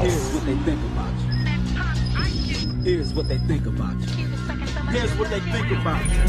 Here's what they think about you. Here's what they think about you. Here's what they think about you.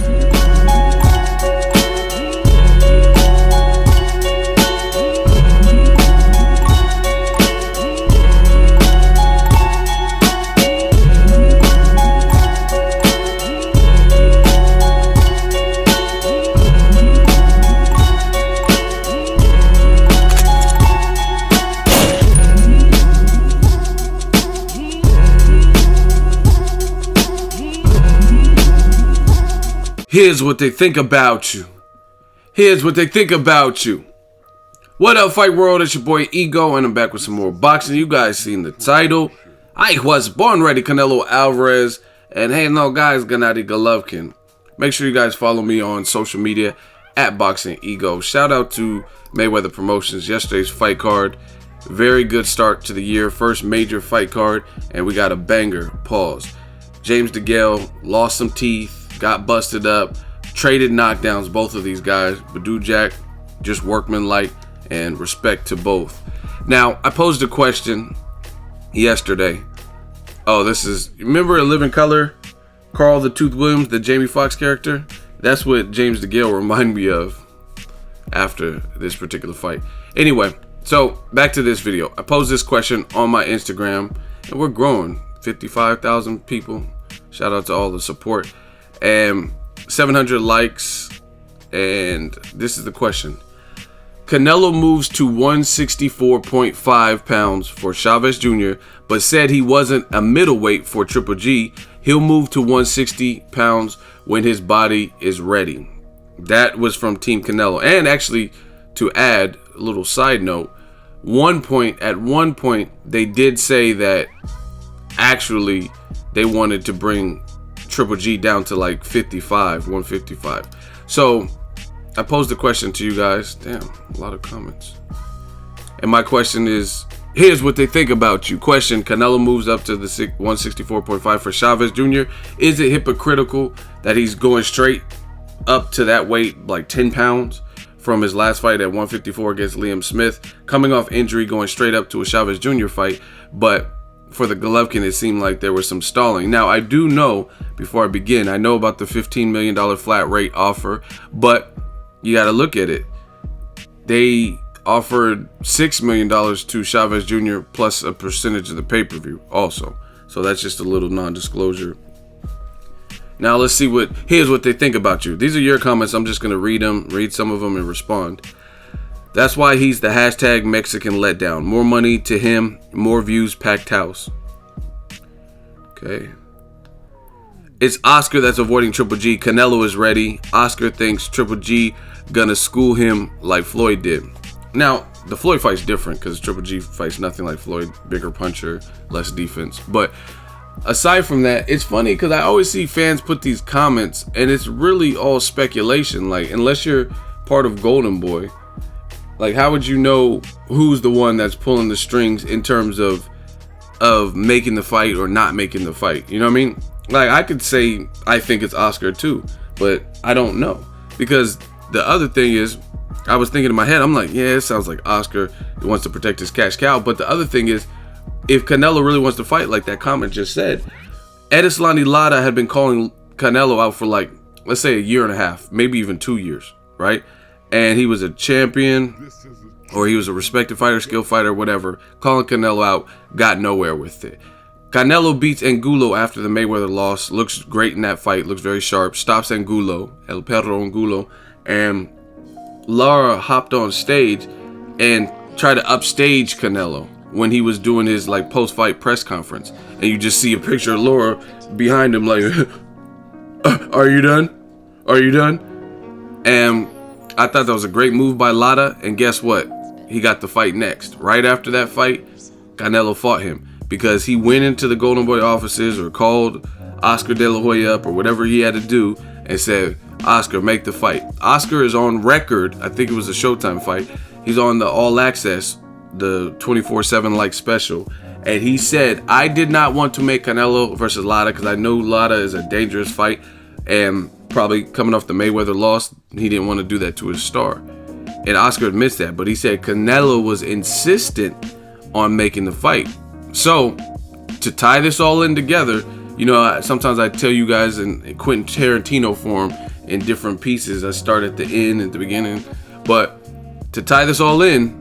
Here's what they think about you. Here's what they think about you. What up, Fight World? It's your boy Ego, and I'm back with some more boxing. You guys seen the title. I was born ready, Canelo Alvares. And hey, no guys, Gennady Golovkin. Make sure you guys follow me on social media at BOXINGEGO. Shout out to Mayweather Promotions. Yesterday's fight card. Very good start to the year. First major fight card. And we got a banger. Pause. James DeGale lost some teeth. Got busted up, traded knockdowns, both of these guys. Badu Jack, just workmanlike, and respect to both. Now, I posed a question yesterday. Oh, this is, remember In Living Color, Carl the Tooth Williams, the Jamie Foxx character? That's what James DeGale reminded me of after this particular fight. Anyway, so back to this video. I posed this question on my Instagram, and we're growing. 55,000 people. Shout out to all the support. And 700 likes, and this is the question. Canelo moves to 164.5 pounds for Chavez Jr, but said he wasn't a middleweight for Triple G. He'll move to 160 pounds when his body is ready. That was from Team Canelo. And actually, to add a little side note, at one point, they did say that actually they wanted to bring Triple G down to like 155. So I posed a question to you guys. Damn, a lot of comments. And my question is, here's what they think about you. Question: Canelo moves up to the 164.5 for Chavez Jr. Is it hypocritical that he's going straight up to that weight, like 10 pounds from his last fight at 154 against Liam Smith, coming off injury, going straight up to a Chavez Jr. fight? But for the Golovkin, it seemed like there was some stalling. Now, I do know, before I begin, I know about the $15 million flat rate offer, but you got to look at it. They offered $6 million to Chavez Jr. plus a percentage of the pay-per-view also. So that's just a little non-disclosure. Now, let's see here's what they think about you. These are your comments. I'm just going to read some of them and respond. That's why he's the hashtag Mexican letdown. More money to him, more views, packed house. Okay. It's Oscar that's avoiding Triple G. Canelo is ready. Oscar thinks Triple G gonna school him like Floyd did. Now, the Floyd fight's different because Triple G fights nothing like Floyd. Bigger puncher, less defense. But aside from that, it's funny because I always see fans put these comments and it's really all speculation. Like, unless you're part of Golden Boy, like, how would you know who's the one that's pulling the strings in terms of making the fight or not making the fight? You know what I mean? Like, I could say I think it's Oscar too, but I don't know. Because the other thing is, I was thinking in my head, I'm like, yeah, it sounds like Oscar wants to protect his cash cow. But the other thing is, if Canelo really wants to fight, like that comment just said, Edislani Lara had been calling Canelo out for like, let's say a year and a half, maybe even 2 years, right? And he was a champion, or he was a respected fighter, skilled fighter, whatever. Calling Canelo out, got nowhere with it. Canelo beats Angulo after the Mayweather loss. Looks great in that fight, looks very sharp. Stops Angulo, El Perro Angulo. And Lara hopped on stage and tried to upstage Canelo when he was doing his like post-fight press conference. And you just see a picture of Lara behind him like, are you done? Are you done? And I thought that was a great move by Lara, and guess what? He got the fight next. Right after that fight, Canelo fought him because he went into the Golden Boy offices or called Oscar De La Hoya up or whatever he had to do and said, Oscar, make the fight. Oscar is on record. I think it was a Showtime fight. He's on the All Access, the 24/7 like special. And he said, I did not want to make Canelo versus Lara because I know Lara is a dangerous fight. And probably coming off the Mayweather loss, he didn't want to do that to his star. And Oscar admits that, but he said Canelo was insistent on making the fight. So to tie this all in together, you know, sometimes I tell you guys in Quentin Tarantino form in different pieces. I start at the end, at the beginning. But to tie this all in,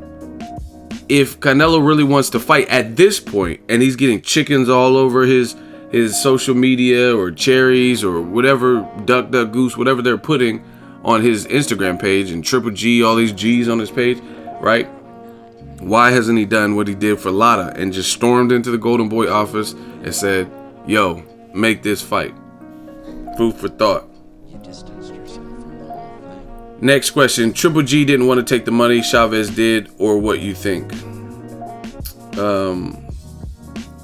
if Canelo really wants to fight at this point, and he's getting chickens all over his social media, or cherries, or whatever, duck goose, whatever they're putting on his Instagram page, and Triple G, all these G's on his page, right? Why hasn't he done what he did for Lara and just stormed into the Golden Boy office and said, yo, make this fight? Food for thought. Next question. Triple G didn't want to take the money, Chavez did, or what you think?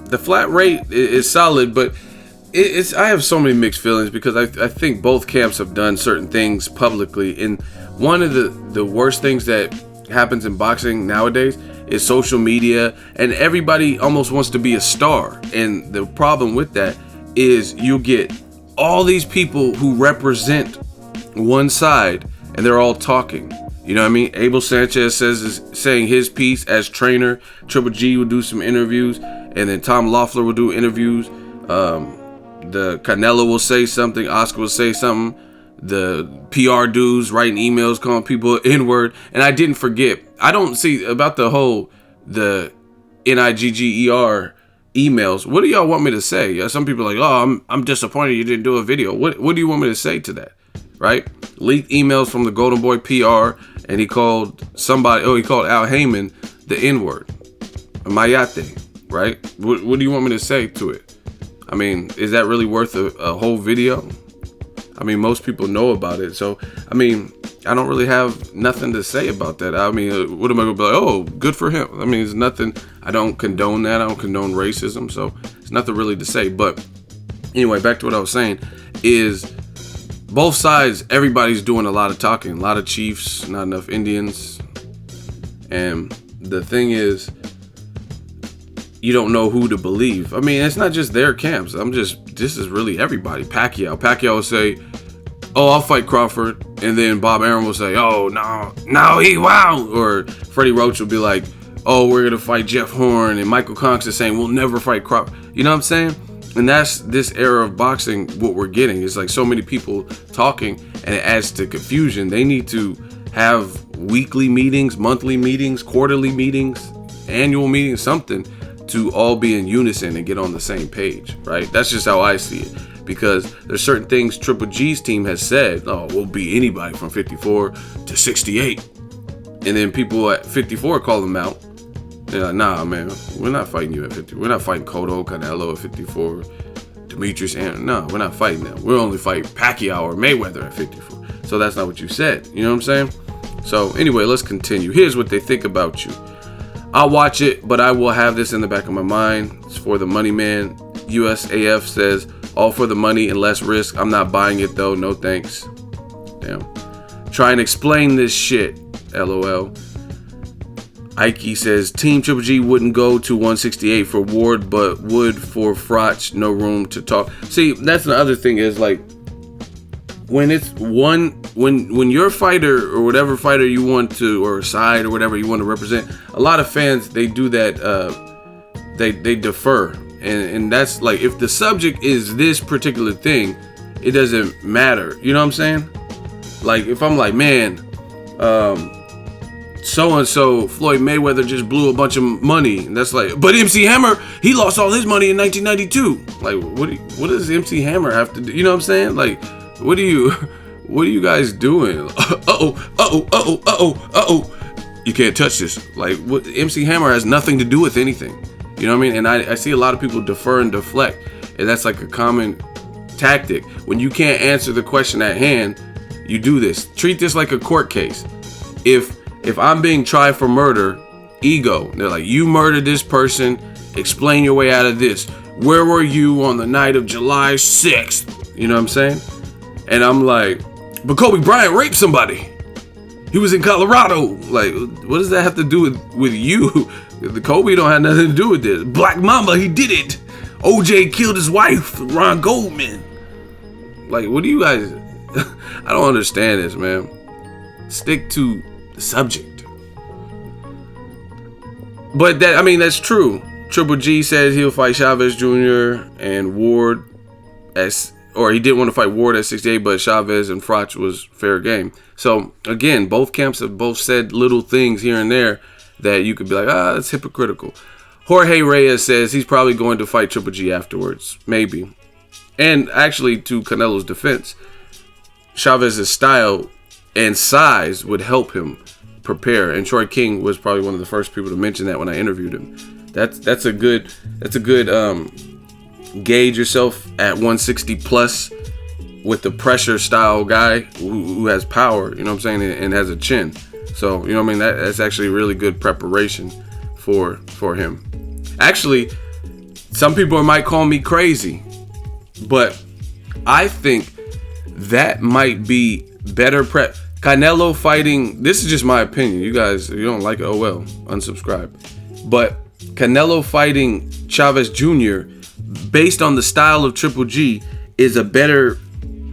The flat rate is solid, but I have so many mixed feelings, because I think both camps have done certain things publicly. And one of the worst things that happens in boxing nowadays is social media, and everybody almost wants to be a star. And the problem with that is you get all these people who represent one side, and they're all talking. You know what I mean? Abel Sanchez is saying his piece as trainer. Triple G will do some interviews, and then Tom Loeffler will do interviews. The Canelo will say something. Oscar will say something. The PR dudes writing emails calling people N-word. And I didn't forget. I don't see about the NIGGER emails. What do y'all want me to say? Yeah, some people are like, oh, I'm disappointed you didn't do a video. What do you want me to say to that? Right? Leaked emails from the Golden Boy PR, and he called he called Al Heyman the N-word. Mayate, right? What do you want me to say to it? I mean, is that really worth a whole video? I mean, most people know about it. So, I mean, I don't really have nothing to say about that. I mean, what am I going to be like? Oh, good for him. I mean, it's nothing. I don't condone that. I don't condone racism. So, it's nothing really to say. But anyway, back to what I was saying is both sides, everybody's doing a lot of talking. A lot of chiefs, not enough Indians. And the thing is, you don't know who to believe. I mean, it's not just their camps. This is really everybody. Pacquiao will say, oh, I'll fight Crawford. And then Bob Arum will say, oh, no, he wow. Or Freddie Roach will be like, oh, we're going to fight Jeff Horn. And Michael Conks is saying, we'll never fight Crawford. You know what I'm saying? And that's this era of boxing, what we're getting. It's like so many people talking, and it adds to confusion. They need to have weekly meetings, monthly meetings, quarterly meetings, annual meetings, something, to all be in unison and get on the same page, right? That's just how I see it, because there's certain things Triple G's team has said, oh, we'll beat anybody from 54 to 68. And then people at 54 call them out. They're like, nah, man, we're not fighting you at 50. We're not fighting Cotto, Canelo at 54, Demetrius, no, we're not fighting them. We'll only fight Pacquiao or Mayweather at 54. So that's not what you said. You know what I'm saying? So anyway, let's continue. Here's what they think about you. I'll watch it, but I will have this in the back of my mind. It's for the money man. USAF says, all for the money and less risk. I'm not buying it though. No thanks. Damn. Try and explain this shit. LOL. Ike says, Team Triple G wouldn't go to 168 for Ward, but would for Frotch. No room to talk. See, that's the other thing is, like, when it's when your fighter or whatever fighter you want to, or side or whatever you want to represent, a lot of fans, they do that, they defer. And that's like, if the subject is this particular thing, it doesn't matter. You know what I'm saying? Like, if I'm like, man, so-and-so, Floyd Mayweather just blew a bunch of money. And that's like, but MC Hammer, he lost all his money in 1992. Like, what does MC Hammer have to do? You know what I'm saying? Like, what are you guys doing? You can't touch this. Like, what, MC Hammer has nothing to do with anything. You know what I mean? And I see a lot of people defer and deflect. And that's like a common tactic. When you can't answer the question at hand, you do this. Treat this like a court case. If I'm being tried for murder, ego. They're like, you murdered this person. Explain your way out of this. Where were you on the night of July 6th? You know what I'm saying? And I'm like, but Kobe Bryant raped somebody. He was in Colorado. Like, what does that have to do with you? The Kobe don't have nothing to do with this. Black Mamba, he did it. OJ killed his wife, Ron Goldman. Like, what do you guys... I don't understand this, man. Stick to the subject. But that, I mean, that's true. Triple G said he'll fight Chavez Jr. and Ward or he didn't want to fight Ward at 68, but Chavez and Froch was fair game. So again, both camps have both said little things here and there that you could be like, that's hypocritical. Jorge Reyes says he's probably going to fight Triple G afterwards, maybe. And actually, to Canelo's defense, Chavez's style and size would help him prepare. And Troy King was probably one of the first people to mention that when I interviewed him. That's a good gauge yourself at 160 plus with the pressure style guy who has power, you know what I'm saying, and has a chin. So, you know what I mean, that's actually really good preparation for him. Actually, some people might call me crazy, but I think that might be better prep. Canelo fighting, this is just my opinion. You guys, if you don't like it, oh well, unsubscribe. But Canelo fighting Chavez Jr., based on the style of Triple G, is a better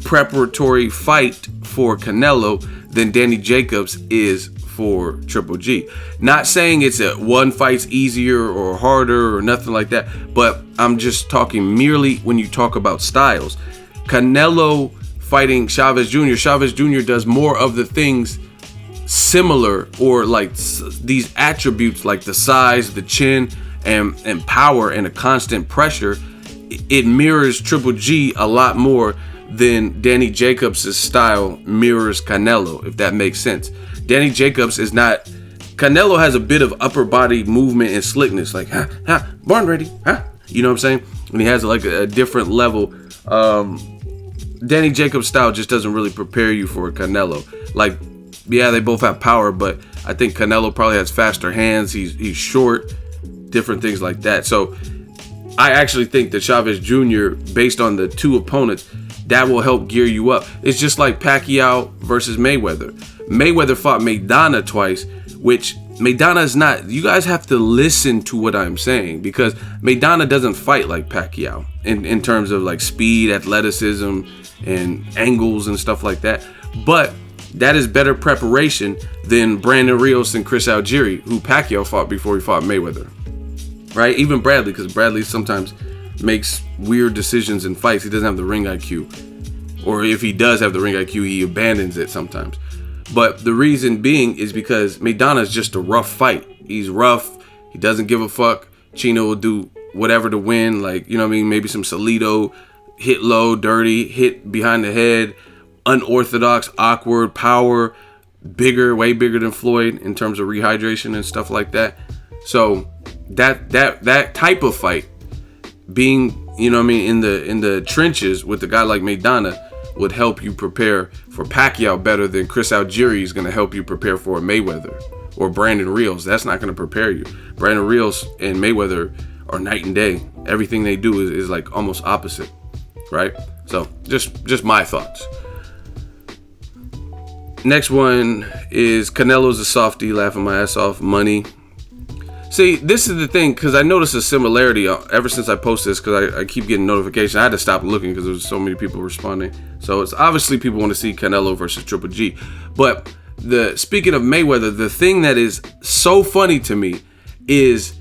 preparatory fight for Canelo than Danny Jacobs is for Triple G. Not saying it's one fight's easier or harder or nothing like that, but I'm just talking merely when you talk about styles. Canelo fighting Chavez Jr. Chavez Jr. does more of the things similar, or like these attributes like the size, the chin, and power and a constant pressure. It mirrors Triple G a lot more than Danny Jacobs' style mirrors Canelo, if that makes sense. Danny Jacobs is not... Canelo has a bit of upper body movement and slickness, like, born ready, you know what I'm saying? And he has like a different level. Danny Jacobs' style just doesn't really prepare you for Canelo. Like, yeah, they both have power, but I think Canelo probably has faster hands. He's short, different things like that. So I actually think that Chavez Jr., based on the two opponents, that will help gear you up. It's just like Pacquiao versus Mayweather. Mayweather fought Maidana twice, which Maidana is not. You guys have to listen to what I'm saying, because Maidana doesn't fight like Pacquiao in terms of like speed, athleticism, and angles and stuff like that. But that is better preparation than Brandon Rios and Chris Algieri, who Pacquiao fought before he fought Mayweather. Right? Even Bradley, because Bradley sometimes makes weird decisions in fights. He doesn't have the ring IQ. Or if he does have the ring IQ, he abandons it sometimes. But the reason being is because Maidana is just a rough fight. He's rough. He doesn't give a fuck. Chino will do whatever to win. Like, you know what I mean? Maybe some Salido, hit low, dirty, hit behind the head, unorthodox, awkward, power, bigger, way bigger than Floyd in terms of rehydration and stuff like that. So that type of fight, being, you know what I mean, in the trenches with a guy like Maidana, would help you prepare for Pacquiao better than Chris Algieri is going to help you prepare for a Mayweather or Brandon Rios. That's not going to prepare you. Brandon Rios and Mayweather are night and day. Everything they do is like almost opposite, right? So just my thoughts. Next one is Canelo's a softie, laughing my ass off, money. See, this is the thing, because I noticed a similarity ever since I posted this, because I keep getting notifications. I had to stop looking because there was so many people responding. So it's obviously people want to see Canelo versus Triple G. But speaking of Mayweather, the thing that is so funny to me is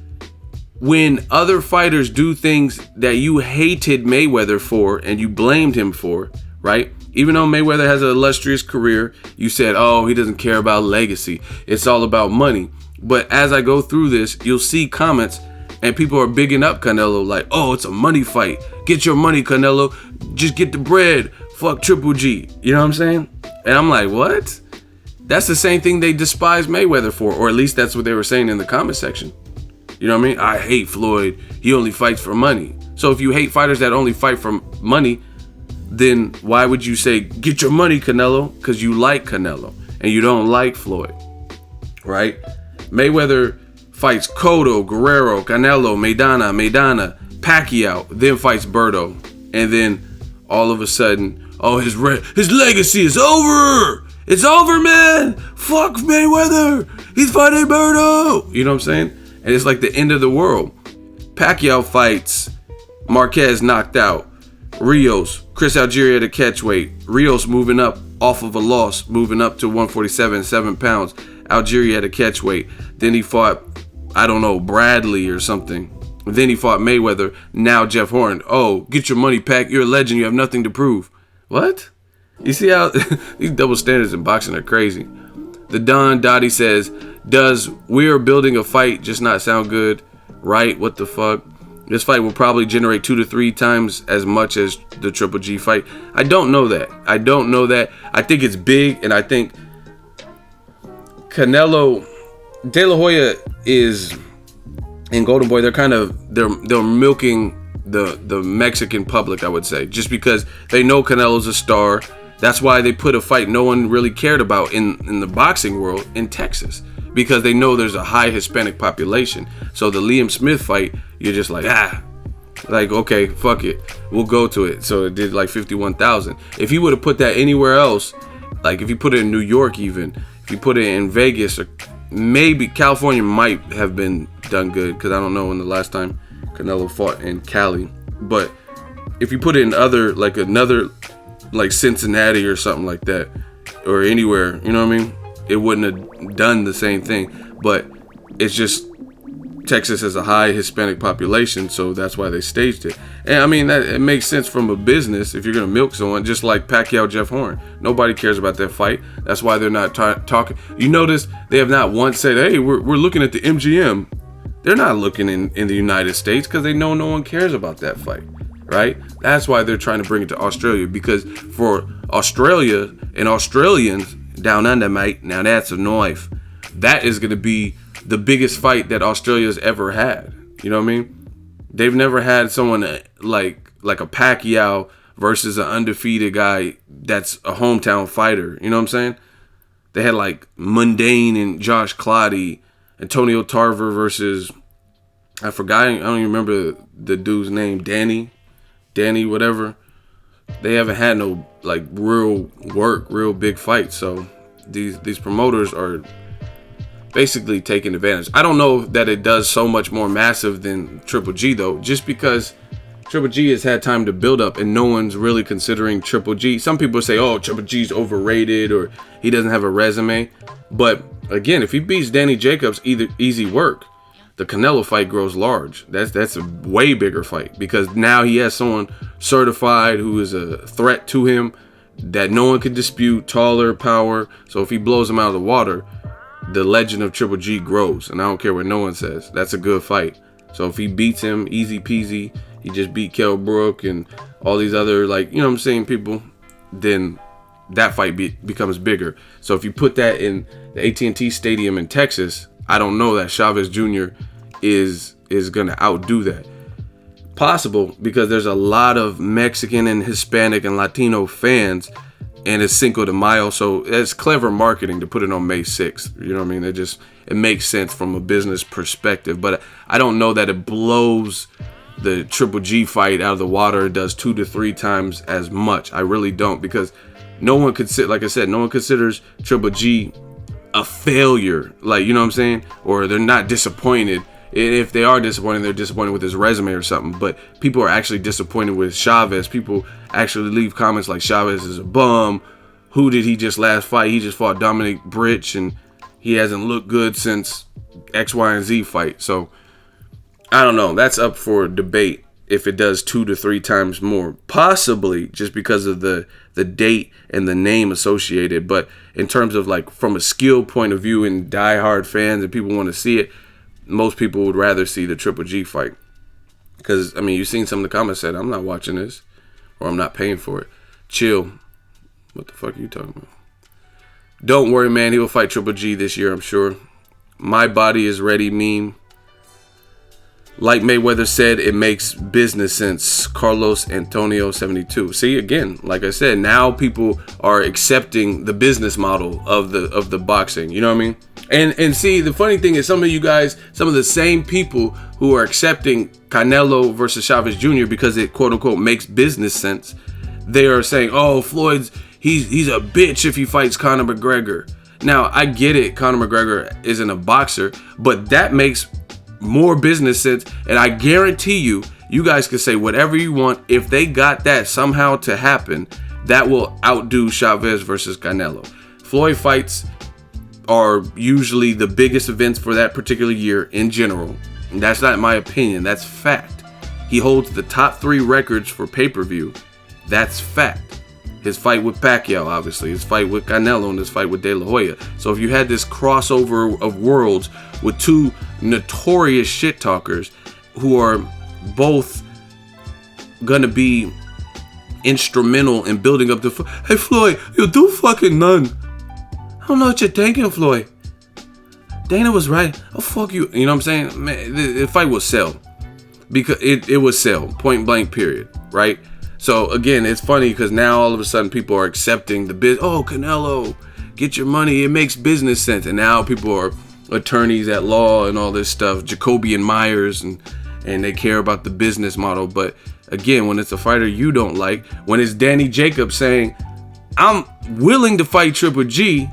when other fighters do things that you hated Mayweather for and you blamed him for, right? Even though Mayweather has an illustrious career, you said, oh, he doesn't care about legacy. It's all about money. But as I go through this, you'll see comments and people are bigging up Canelo like, oh, it's a money fight. Get your money, Canelo. Just get the bread. Fuck Triple G. You know what I'm saying? And I'm like, what? That's the same thing they despise Mayweather for, or at least that's what they were saying in the comment section. You know what I mean? I hate Floyd. He only fights for money. So if you hate fighters that only fight for money, then why would you say, get your money, Canelo? Because you like Canelo and you don't like Floyd, right? Mayweather fights Cotto, Guerrero, Canelo, Maidana, Pacquiao, then fights Berto. And then all of a sudden, oh, his legacy is over. It's over, man. Fuck Mayweather. He's fighting Berto. You know what I'm saying? And it's like the end of the world. Pacquiao fights Marquez, knocked out. Rios, Chris Algieri at a catchweight. Rios moving up off of a loss, moving up to 147, 7 pounds. Algieri at a catchweight. Then he fought, I don't know, Bradley or something. Then he fought Mayweather. Now Jeff Horn. Oh, get your money, Pac. You're a legend. You have nothing to prove. What? You see how these double standards in boxing are crazy. The Don Dottie says, does "we are building a fight" just not sound good? Right? What the fuck? This fight will probably generate 2 to 3 times as much as the Triple G fight. I don't know that. I think it's big, and I think Canelo, De La Hoya is, and Golden Boy, they're milking the Mexican public, I would say, just because they know Canelo's a star. That's why they put a fight no one really cared about in the boxing world in Texas, because they know there's a high Hispanic population. So the Liam Smith fight, you're just like, okay, fuck it, we'll go to it. So it did like 51,000. If he would have put that anywhere else, like if you put it in New York, even if you put it in Vegas, or maybe California might have been done good, because I don't know when the last time Canelo fought in Cali. But if you put it in another like Cincinnati or something like that, or anywhere, you know what I mean, it wouldn't have done the same thing. But it's just Texas has a high Hispanic population, so that's why they staged it. And I mean, that it makes sense from a business if you're gonna milk someone, just like Pacquiao Jeff Horn. Nobody cares about that fight. That's why they're not talking. You notice they have not once said, hey, we're looking at the MGM. They're not looking in the United States, because they know no one cares about that fight, right? That's why they're trying to bring it to Australia, because for Australia and Australians down under, mate, now that's a knife. That is going to be the biggest fight that Australia's ever had. You know what I mean? They've never had someone like a Pacquiao versus an undefeated guy that's a hometown fighter. You know what I'm saying? They had like Mundane and Josh Clotty, Antonio Tarver versus, I forgot, I don't even remember the dude's name, Danny whatever. They haven't had no like real big fights. So these promoters are basically taking advantage. I don't know that it does so much more massive than Triple G though, just because Triple G has had time to build up and no one's really considering Triple G. Some people say, oh, Triple G's overrated or he doesn't have a resume. But again, if he beats Danny Jacobs, easy work, the Canelo fight grows large. That's a way bigger fight, because now he has someone certified who is a threat to him that no one can dispute, taller, power. So if he blows him out of the water, the legend of Triple G grows, and I don't care what no one says. That's a good fight. So if he beats him, easy peasy, he just beat Kell Brook and all these other, like, you know what I'm saying, people, then that fight becomes bigger. So if you put that in the AT&T Stadium in Texas, I don't know that Chavez Jr. is going to outdo that. Possible, because there's a lot of Mexican and Hispanic and Latino fans, and it's Cinco de Mayo, so it's clever marketing to put it on May 6th. You know what I mean? It makes sense from a business perspective, but I don't know that it blows the Triple G fight out of the water. It does 2 to 3 times as much. I really don't, because no one considers Triple G a failure. Like, you know what I'm saying? Or they're not disappointed. If they are disappointed, they're disappointed with his resume or something. But people are actually disappointed with Chavez. People actually leave comments like, Chavez is a bum. Who did he just last fight? He just fought Dominic Britch, and he hasn't looked good since X, Y, and Z fight. So I don't know. That's up for debate if it does 2 to 3 times more. Possibly just because of the date and the name associated. But in terms of, like, from a skill point of view and diehard fans and people want to see it, most people would rather see the Triple G fight. Because, I mean, you've seen some of the comments said, I'm not watching this, or I'm not paying for it. Chill. What the fuck are you talking about? Don't worry, man. He will fight Triple G this year, I'm sure. My body is ready meme. Like Mayweather said, it makes business sense. Carlos Antonio 72. See, again, like I said, now people are accepting the business model of the boxing. You know what I mean? And see, the funny thing is, some of you guys, some of the same people who are accepting Canelo versus Chavez Jr. because it quote unquote makes business sense, they are saying, oh, Floyd's he's a bitch if he fights Conor McGregor. Now, I get it, Conor McGregor isn't a boxer, but that makes more business sense, and I guarantee you guys can say whatever you want. If they got that somehow to happen, that will outdo Chavez versus Canelo. Floyd fights are usually the biggest events for that particular year in general. That's not my opinion. That's fact. He holds the top 3 records for pay-per-view. That's fact. His fight with Pacquiao, obviously. His fight with Canelo and his fight with De La Hoya. So if you had this crossover of worlds with 2 notorious shit talkers who are both gonna be instrumental in building up the... Hey, Floyd, you do fucking none. I don't know what you're thinking, Floyd. Dana was right. Oh, fuck you. You know what I'm saying? Man, the fight will sell. Because it will sell. Point blank, period. Right? So, again, it's funny because now all of a sudden people are accepting the biz. Oh, Canelo, get your money. It makes business sense. And now people are attorneys at law and all this stuff. Jacoby and Myers. And they care about the business model. But, again, when it's a fighter you don't like. When it's Danny Jacobs saying, I'm willing to fight Triple G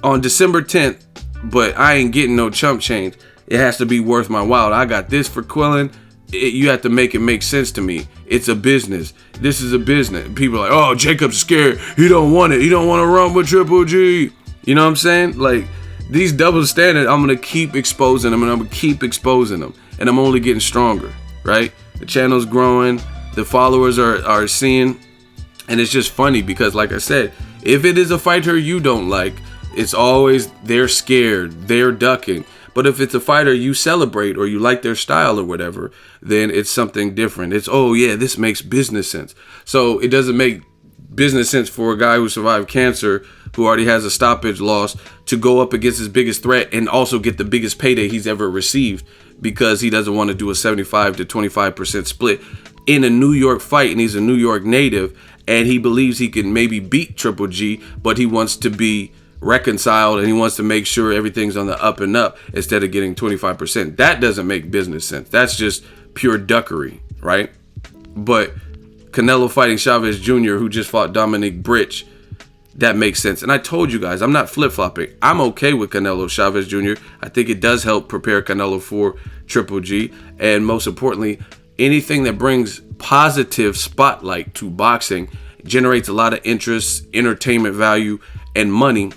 on December 10th. But I ain't getting no chump change. It has to be worth my while. I got this for Quillen. You have to make it make sense to me. It's a business. This is a business. People are like, oh, Jacob's scared. He don't want it. He don't want to run with Triple G. You know what I'm saying? Like, these double standards, I'm going to keep exposing them, and I'm going to keep exposing them. And I'm only getting stronger, right? The channel's growing. The followers are seeing. And it's just funny because, like I said, if it is a fighter you don't like, it's always they're scared, they're ducking. But if it's a fighter you celebrate or you like their style or whatever, then it's something different. It's, oh yeah, this makes business sense. So it doesn't make business sense for a guy who survived cancer, who already has a stoppage loss, to go up against his biggest threat and also get the biggest payday he's ever received because he doesn't want to do a 75 to 25% split in a New York fight, and he's a New York native, and he believes he can maybe beat Triple G, but he wants to be reconciled and he wants to make sure everything's on the up and up instead of getting 25%. That doesn't make business sense. That's just pure duckery, right? But Canelo fighting Chavez Jr., who just fought Dominic Britch, that makes sense. And I told you guys, I'm not flip-flopping. I'm okay with Canelo Chavez Jr. I think it does help prepare Canelo for Triple G. And most importantly, anything that brings positive spotlight to boxing generates a lot of interest, entertainment value, and money.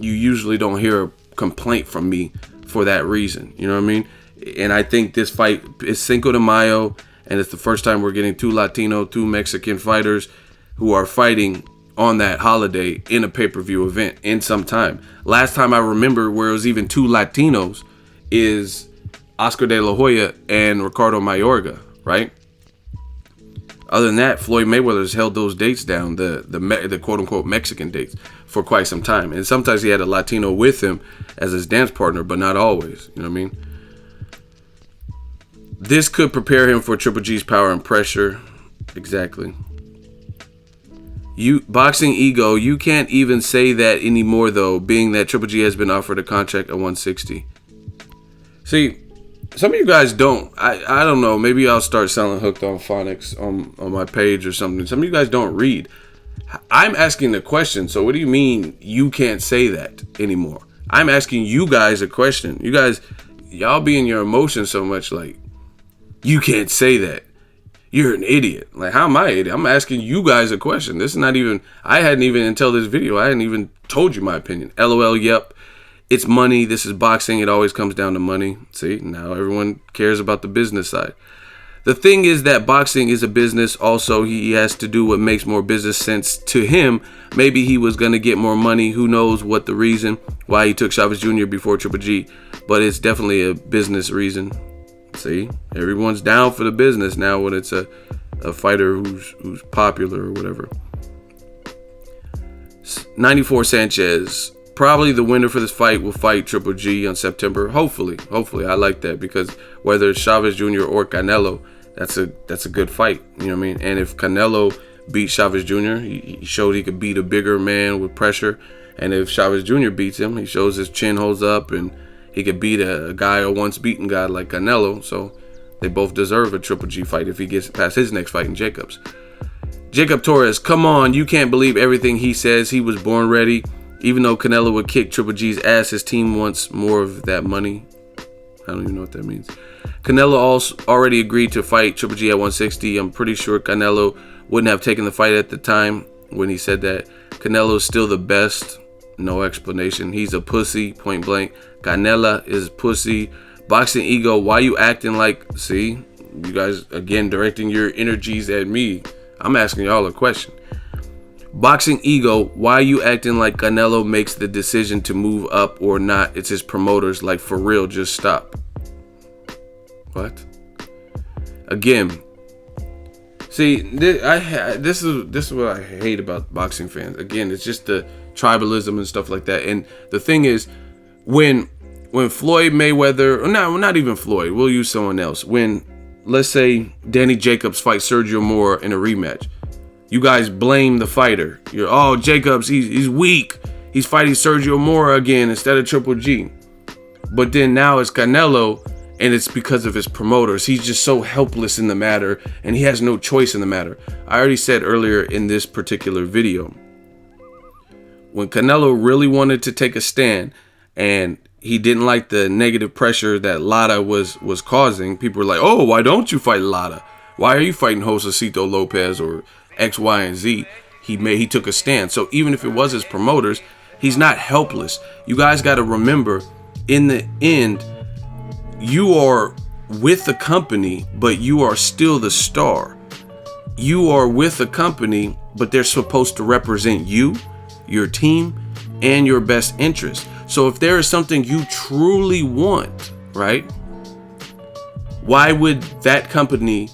You usually don't hear a complaint from me for that reason. You know what I mean? And I think this fight is Cinco de Mayo, and it's the first time we're getting 2 Latino, 2 Mexican fighters who are fighting on that holiday in a pay-per-view event in some time. Last time I remember where it was even 2 Latinos is Oscar De La Hoya and Ricardo Mayorga, right? Other than that, Floyd Mayweather's held those dates down, the quote-unquote Mexican dates, for quite some time. And sometimes he had a Latino with him as his dance partner, but not always. You know what I mean? This could prepare him for Triple G's power and pressure. Exactly. Boxing ego, you can't even say that anymore, though, being that Triple G has been offered a contract at 160. See, some of you guys don't. I don't know. Maybe I'll start selling Hooked on Phonics on my page or something. Some of you guys don't read. I'm asking the question. So what do you mean you can't say that anymore? I'm asking you guys a question. You guys, y'all be in your emotions so much, like, you can't say that. You're an idiot. Like, how am I an idiot? I'm asking you guys a question. This is not even, I hadn't even, until this video, I hadn't even told you my opinion. LOL, yep. It's money. This is boxing. It always comes down to money. See, now everyone cares about the business side. The thing is that boxing is a business. Also, he has to do what makes more business sense to him. Maybe he was going to get more money. Who knows what the reason why he took Chavez Jr. before Triple G. But it's definitely a business reason. See, everyone's down for the business now when it's a fighter who's popular or whatever. 94 Sanchez. Probably the winner for this fight will fight Triple G on September. Hopefully, I like that, because whether it's Chavez Jr. or Canelo, that's a good fight. You know what I mean? And if Canelo beats Chavez Jr., he showed he could beat a bigger man with pressure. And if Chavez Jr. beats him, he shows his chin holds up and he could beat a guy, a once beaten guy like Canelo. So they both deserve a Triple G fight if he gets past his next fight in Jacobs. Jacob Torres, come on, you can't believe everything he says. He was born ready. Even though Canelo would kick Triple G's ass, his team wants more of that money. I don't even know what that means. Canelo also already agreed to fight Triple G at 160. I'm pretty sure Canelo wouldn't have taken the fight at the time when he said that. Canelo's still the best. No explanation. He's a pussy, point blank. Canela is pussy, Boxing Ego, why you acting like, see, you guys again directing your energies at me. I'm asking y'all a question. Boxing Ego, why you acting like Canelo makes the decision to move up or not? It's his promoters. Like, for real, just stop. What? Again, see, this is what I hate about boxing fans. Again, it's just the tribalism and stuff like that. And the thing is, when Floyd Mayweather, or not even Floyd, we'll use someone else. When, let's say, Danny Jacobs fights Sergio Mora in a rematch, you guys blame the fighter. Oh, Jacobs, he's weak. He's fighting Sergio Mora again instead of Triple G. But then now it's Canelo, and it's because of his promoters. He's just so helpless in the matter, and he has no choice in the matter. I already said earlier in this particular video, when Canelo really wanted to take a stand, and he didn't like the negative pressure that Lara was causing, people were like, oh, why don't you fight Lara? Why are you fighting Josecito Lopez or X, Y, and Z? He took a stand. So even if it was his promoters, he's not helpless. You guys got to remember, in the end, you are with the company, but you are still the star. You are with the company, but they're supposed to represent you, your team, and your best interest. So if there is something you truly want, right? Why would that company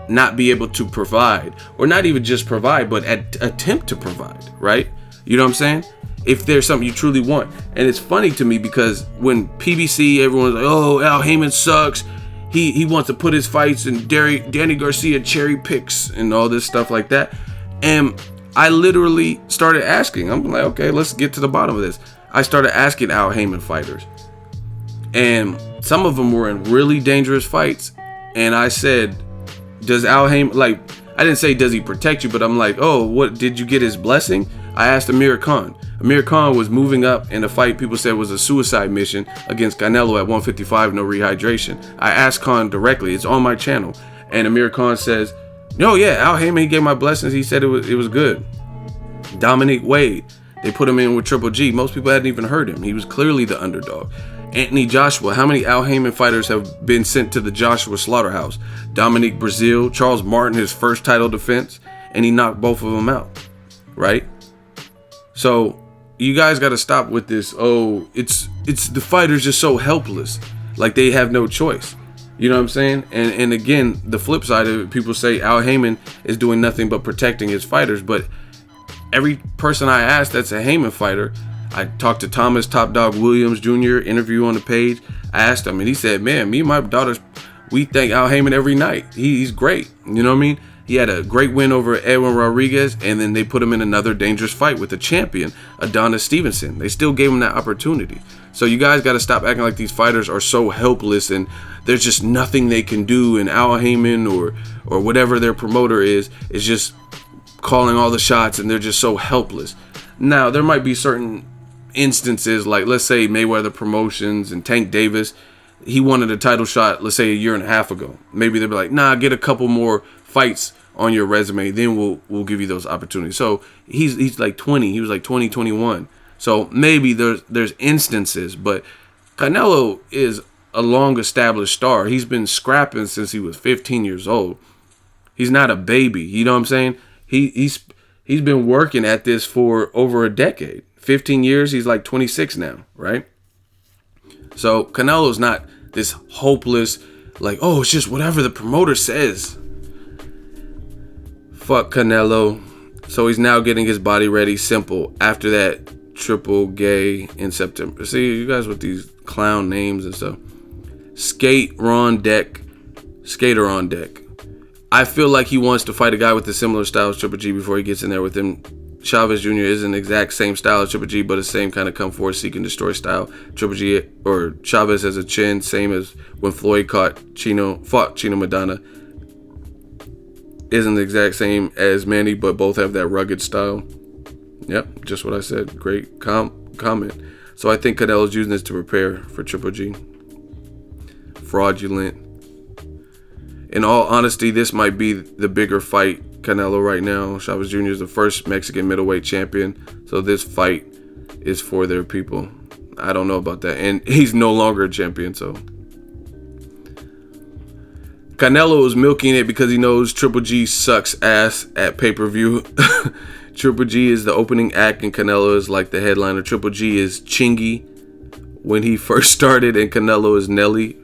not be able to provide, or not even just provide, but attempt to provide, right? You know what I'm saying? If there's something you truly want. And it's funny to me because when PBC, everyone's like, oh, Al Heyman sucks. He wants to put his fights in Danny Garcia cherry picks and all this stuff like that. And I literally started asking. I'm like, okay, let's get to the bottom of this. I started asking Al Heyman fighters. And some of them were in really dangerous fights. And I said, does Al Heyman, like, I didn't say does he protect you, but I'm like, oh, what, did you get his blessing? I asked Amir Khan. Amir Khan was moving up in a fight people said was a suicide mission against Canelo at 155, no rehydration. I asked Khan directly. It's on my channel. And Amir Khan says, no, yeah, Al Heyman, he gave my blessings. He said it was good. Dominic Wade, they put him in with Triple G. Most people hadn't even heard him. He was clearly the underdog. Anthony Joshua, how many Al Heyman fighters have been sent to the Joshua slaughterhouse? Dominic Brazil, Charles Martin, his first title defense, and he knocked both of them out, right? So you guys got to stop with this. Oh, it's the fighters just so helpless, like they have no choice. You know what I'm saying? And again, the flip side of it, people say Al Heyman is doing nothing but protecting his fighters, but every person I asked that's a Heyman fighter, I talked to Thomas Top Dog Williams Jr., interview on the page. I asked him, and he said, man, me and my daughters, we thank Al Heyman every night. He's great. You know what I mean? He had a great win over Edwin Rodriguez, and then they put him in another dangerous fight with the champion, Adonis Stevenson. They still gave him that opportunity. So you guys got to stop acting like these fighters are so helpless and there's just nothing they can do, and Al Heyman or whatever their promoter is just calling all the shots, and they're just so helpless. Now, there might be certain instances, like let's say Mayweather Promotions and Tank Davis, he wanted a title shot, let's say a year and a half ago. Maybe they'll be like, nah, get a couple more fights on your resume, then we'll give you those opportunities. So he's like 20, he was like 20, 21. So maybe there's instances, but Canelo is a long established star. He's been scrapping since he was 15 years old. He's not a baby, you know what I'm saying? He's been working at this for over a decade. 15 years, he's like 26 now, right? So Canelo's not this hopeless, like, oh, it's just whatever the promoter says. Fuck Canelo. So he's now getting his body ready. Simple. After that, triple gay in September. See, you guys with these clown names and stuff. Skater on deck. I feel like he wants to fight a guy with a similar style as Triple G before he gets in there with him. Chavez Jr. isn't exact same style as Triple G, but the same kind of come forward, seek and destroy style. Triple G or Chavez has a chin, same as when Floyd fought Chino Madonna. Isn't the exact same as Manny, but both have that rugged style. Yep, just what I said. Great comment. So I think Canelo's using this to prepare for Triple G. Fraudulent. In all honesty, this might be the bigger fight. Canelo right now. Chavez Jr. is the first Mexican middleweight champion. So this fight is for their people. I don't know about that. And he's no longer a champion, so Canelo is milking it because he knows Triple G sucks ass at pay-per-view. Triple G is the opening act and Canelo is like the headliner. Triple G is Chingy when he first started and Canelo is Nelly.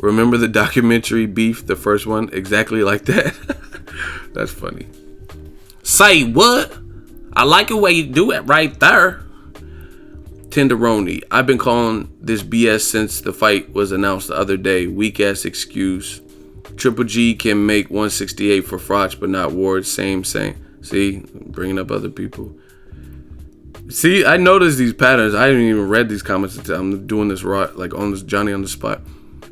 Remember the documentary Beef, the first one? Exactly like that. That's funny. Say what? I like the way you do it right there. Tenderoni. I've been calling this BS since the fight was announced the other day. Weak ass excuse. Triple G can make 168 for Froch, but not Ward. Same. See, bringing up other people. See, I noticed these patterns. I haven't even read these comments until I'm doing this raw, like on this Johnny on the spot.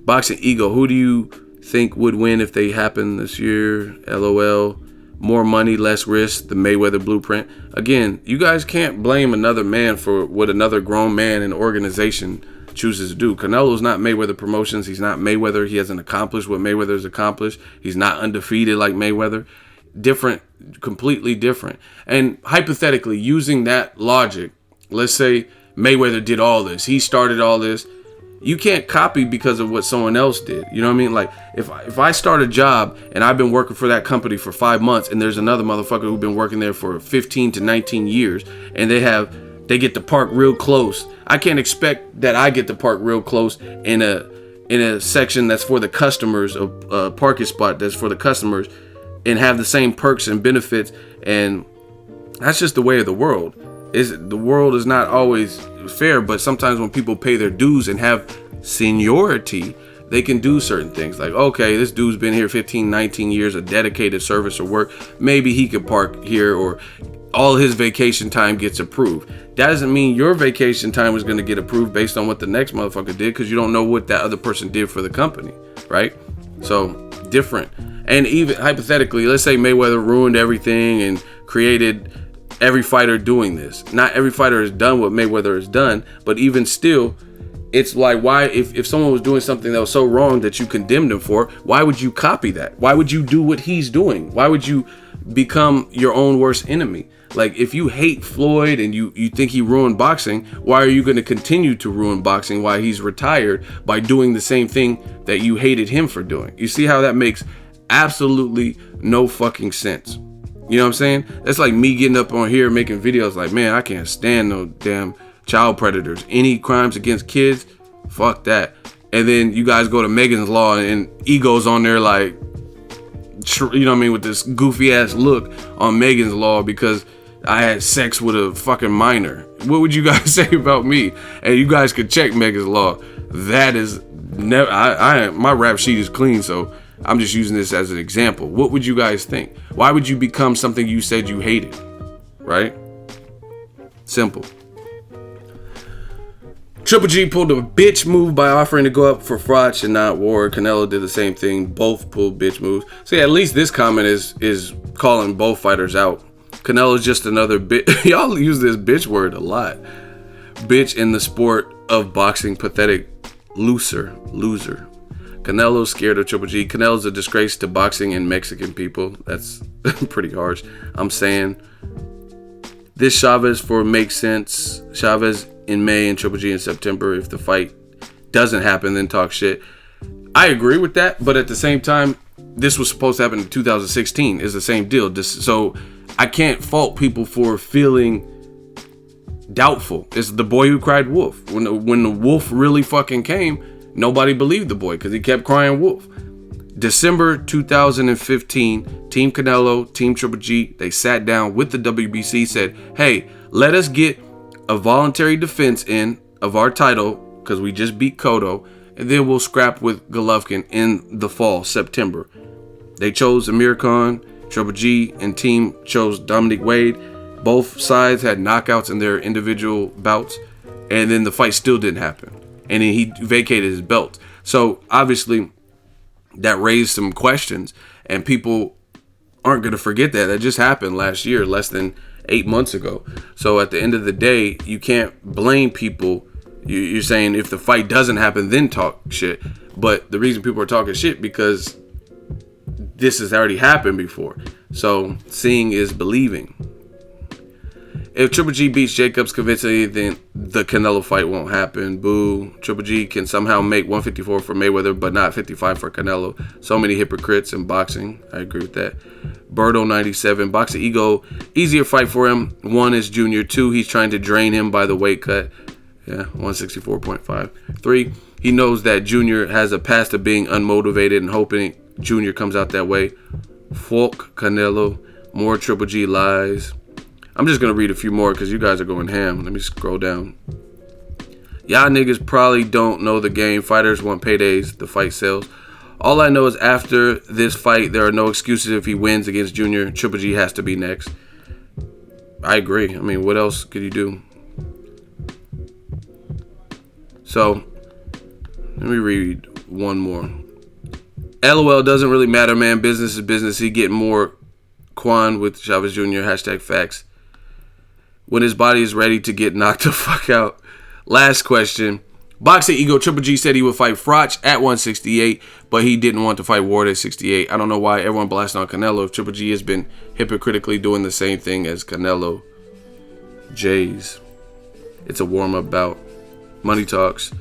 Boxing Ego. Who do you think would win if they happen this year? LOL. More money, less risk. The Mayweather blueprint. Again, you guys can't blame another man for what another grown man and organization chooses to do. Canelo's not Mayweather Promotions. He's not Mayweather. He hasn't accomplished what Mayweather's accomplished. He's not undefeated like Mayweather. Different, completely different. And hypothetically, using that logic, let's say Mayweather did all this. He started all this. You can't copy because of what someone else did. You know what I mean? Like if I start a job and I've been working for that company for 5 months and there's another motherfucker who's been working there for 15 to 19 years and they get to park real close. I can't expect that I get to park real close in a section that's for the customers, a parking spot that's for the customers, and have the same perks and benefits. And that's just the way of the world. The world is not always fair, but sometimes when people pay their dues and have seniority, they can do certain things. Like, okay, this dude's been here 15, 19 years of dedicated service or work. Maybe he could park here, or all his vacation time gets approved. That doesn't mean your vacation time is going to get approved based on what the next motherfucker did, because you don't know what that other person did for the company, right? So different. And even hypothetically, let's say Mayweather ruined everything and created every fighter doing this. Not every fighter has done what Mayweather has done, but even still, it's like, why, if someone was doing something that was so wrong that you condemned him for, why would you copy that? Why would you do what he's doing? Why would you become your own worst enemy? Like, if you hate Floyd and you think he ruined boxing, why are you going to continue to ruin boxing while he's retired by doing the same thing that you hated him for doing? You see how that makes absolutely no fucking sense. You know what I'm saying? That's like me getting up on here making videos like, man, I can't stand no damn child predators. Any crimes against kids, fuck that. And then you guys go to Megan's Law and Ego's on there like, you know what I mean, with this goofy ass look on Megan's Law because I had sex with a fucking minor. What would you guys say about me? And you guys could check Megan's Law. That is never, my rap sheet is clean, so I'm just using this as an example. What would you guys think? Why would you become something you said you hated? Right? Simple. Triple G pulled a bitch move by offering to go up for Froch and not Ward. Canelo did the same thing. Both pulled bitch moves. So yeah, at least this comment is calling both fighters out. Canelo's just another bitch. Y'all use this bitch word a lot. Bitch in the sport of boxing. Pathetic. Loser. Canelo's scared of Triple G. Canelo's a disgrace to boxing and Mexican people. That's pretty harsh. I'm saying this Chavez for makes sense. Chavez in May and Triple G in September. If the fight doesn't happen, then talk shit. I agree with that, but at the same time, this was supposed to happen in 2016. It's the same deal. So I can't fault people for feeling doubtful. It's the boy who cried wolf. When the wolf really fucking came, nobody believed the boy because he kept crying wolf. December 2015, Team Canelo, Team Triple G, they sat down with the WBC, said, hey, let us get a voluntary defense in of our title because we just beat Cotto, and then we'll scrap with Golovkin in the fall, September. They chose Amir Khan, Triple G, and team chose Dominic Wade. Both sides had knockouts in their individual bouts, and then the fight still didn't happen. And then he vacated his belt. So obviously that raised some questions, and people aren't going to forget that. That just happened last year, less than 8 months ago. So at the end of the day, you can't blame people. You're saying if the fight doesn't happen, then talk shit. But the reason people are talking shit because this has already happened before. So seeing is believing. If Triple G beats Jacobs convincingly, then the Canelo fight won't happen. Boo. Triple G can somehow make 154 for Mayweather, but not 55 for Canelo. So many hypocrites in boxing. I agree with that. Birdo 97. Boxing Ego, easier fight for him. 1 is Junior. 2, he's trying to drain him by the weight cut. Yeah, 164.5. 3, he knows that Junior has a past of being unmotivated and hoping Junior comes out that way. Fuck Canelo. More Triple G lies. I'm just going to read a few more because you guys are going ham. Let me scroll down. Y'all niggas probably don't know the game. Fighters want paydays. The fight sells. All I know is after this fight, there are no excuses if he wins against Junior. Triple G has to be next. I agree. I mean, what else could you do? So, let me read one more. LOL, doesn't really matter, man. Business is business. He getting more Quan with Chavez Jr. Hashtag facts. When his body is ready to get knocked the fuck out. Last question. Boxing Ego, Triple G said he would fight Froch at 168, but he didn't want to fight Ward at 68. I don't know why everyone blasting on Canelo if Triple G has been hypocritically doing the same thing as Canelo. Jays. It's a warm-up bout. Money talks.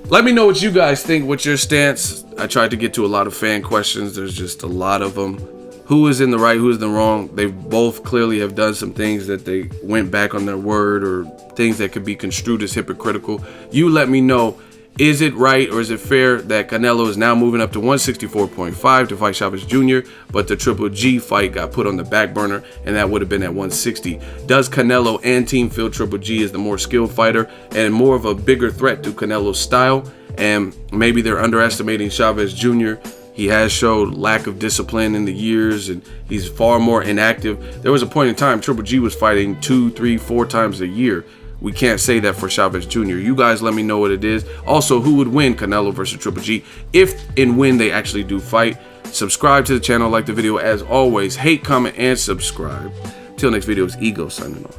Let me know what you guys think. What's your stance? I tried to get to a lot of fan questions. There's just a lot of them. Who is in the right, who is in the wrong? They both clearly have done some things that they went back on their word or things that could be construed as hypocritical. You let me know, is it right or is it fair that Canelo is now moving up to 164.5 to fight Chavez Jr., but the Triple G fight got put on the back burner and that would have been at 160. Does Canelo and team feel Triple G is the more skilled fighter and more of a bigger threat to Canelo's style? And maybe they're underestimating Chavez Jr. He has showed lack of discipline in the years, and he's far more inactive. There was a point in time Triple G was fighting 2, 3, 4 times a year. We can't say that for Chavez Jr. You guys let me know what it is. Also, who would win, Canelo versus Triple G, if and when they actually do fight? Subscribe to the channel, like the video as always. Hate, comment, and subscribe. Till next video, it's Ego signing off.